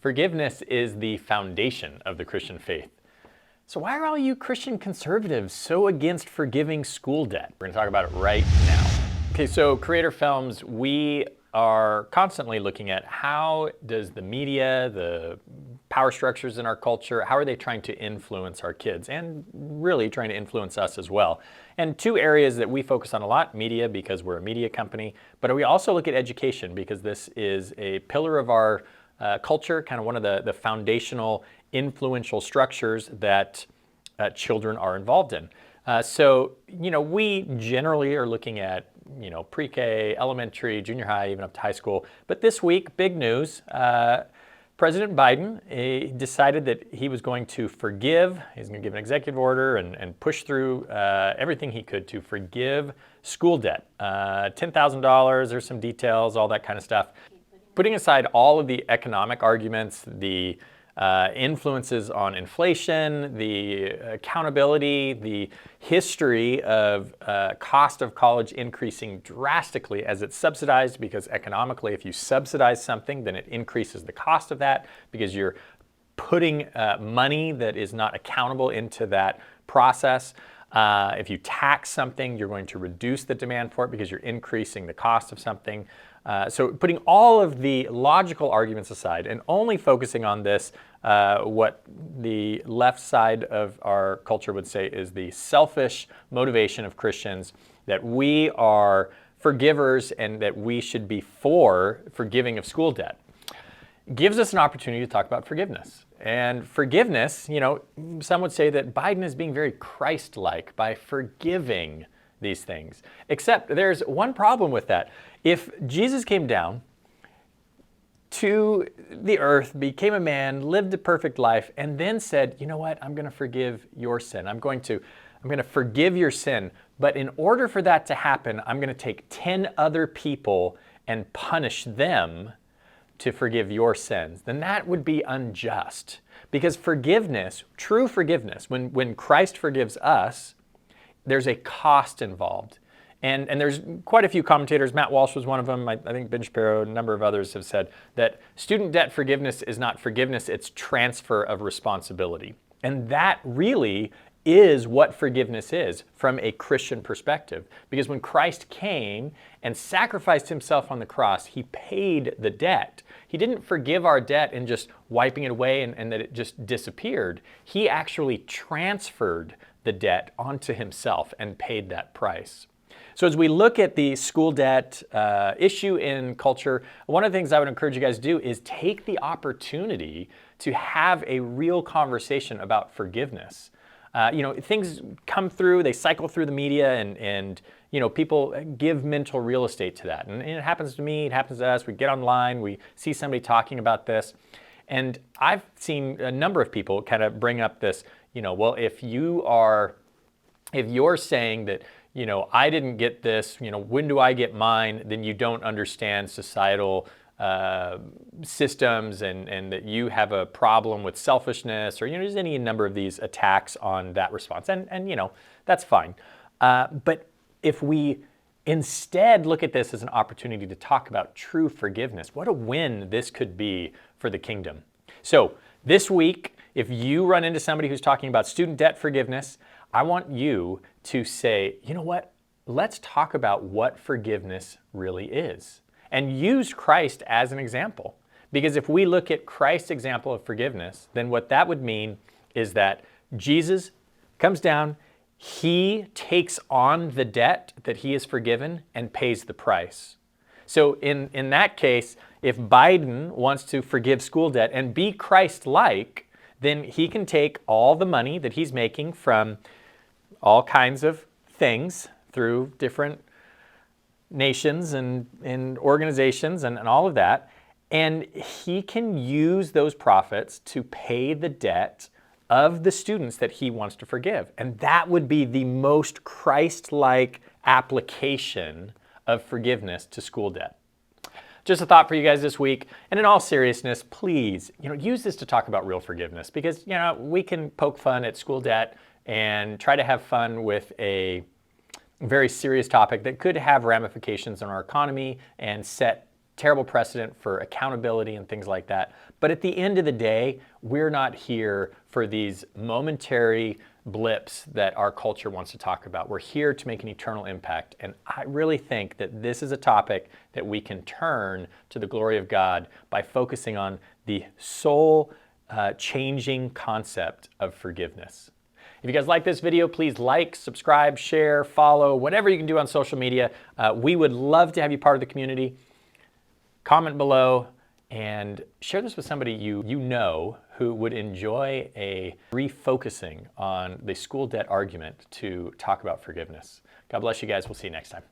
Forgiveness is the foundation of the Christian faith. So why are all you Christian conservatives so against forgiving school debt? We're going to talk about it right now. Okay, so Creator Films, we are constantly looking at how does the media, the power structures in our culture, how are they trying to influence our kids and really trying to influence us as well. And two areas that we focus on a lot, media because we're a media company, but we also look at education because this is a pillar of our culture, kind of one of the foundational influential structures that children are involved in. So, we generally are looking at, pre-K, elementary, junior high, even up to high school. But this week, big news, President Biden decided that he was going to forgive, he's going to give an executive order and push through everything he could to forgive school debt. $10,000, there's some details, all that kind of stuff. Putting aside all of the economic arguments, the influences on inflation, the accountability, the history of cost of college increasing drastically as it's subsidized, because economically, if you subsidize something, then it increases the cost of that because you're putting money that is not accountable into that process. If you tax something, you're going to reduce the demand for it because you're increasing the cost of something. So putting all of the logical arguments aside and only focusing on this, what the left side of our culture would say is the selfish motivation of Christians, that we are forgivers and that we should be for forgiving of school debt, gives us an opportunity to talk about forgiveness. And forgiveness, some would say that Biden is being very Christ-like by forgiving these things. Except there's one problem with that. If Jesus came down to the earth, became a man, lived a perfect life, and then said, you know what, I'm going to forgive your sin. I'm going to forgive your sin. But in order for that to happen, I'm going to take 10 other people and punish them to forgive your sins. Then that would be unjust. Because forgiveness, true forgiveness, when Christ forgives us, there's a cost involved. And there's quite a few commentators, Matt Walsh was one of them, I think Ben Shapiro, a number of others have said that student debt forgiveness is not forgiveness, it's transfer of responsibility. And that really is what forgiveness is from a Christian perspective. Because when Christ came and sacrificed himself on the cross, he paid the debt. He didn't forgive our debt in just wiping it away and that it just disappeared. He actually transferred the debt onto himself and paid that price. So as we look at the school debt issue in culture, one of the things I would encourage you guys to do is take the opportunity to have a real conversation about forgiveness. Things come through, they cycle through the media and people give mental real estate to that. And it happens to me, it happens to us. We get online, we see somebody talking about this. And I've seen a number of people kind of bring up this, well, if you're saying that, I didn't get this, when do I get mine? Then you don't understand societal systems and that you have a problem with selfishness or, there's any number of these attacks on that response. And that's fine. But if we instead look at this as an opportunity to talk about true forgiveness, what a win this could be for the kingdom. So this week, if you run into somebody who's talking about student debt forgiveness, I want you to say, you know what, let's talk about what forgiveness really is and use Christ as an example. Because if we look at Christ's example of forgiveness, then what that would mean is that Jesus comes down, he takes on the debt that he has forgiven and pays the price. So in that case, if Biden wants to forgive school debt and be Christ-like, then he can take all the money that he's making from all kinds of things through different nations and organizations and all of that, and he can use those profits to pay the debt of the students that he wants to forgive. And that would be the most Christ-like application of forgiveness to school debt. Just a thought for you guys this week. And in all seriousness, please, use this to talk about real forgiveness, because, we can poke fun at school debt and try to have fun with a very serious topic that could have ramifications on our economy and set terrible precedent for accountability and things like that. But at the end of the day, we're not here for these momentary blips that our culture wants to talk about. We're here to make an eternal impact. And I really think that this is a topic that we can turn to the glory of God by focusing on the soul changing concept of forgiveness. If you guys like this video, please like, subscribe, share, follow, whatever you can do on social media. We would love to have you part of the community. Comment below and share this with somebody you know who would enjoy a refocusing on the school debt argument to talk about forgiveness. God bless you guys. We'll see you next time.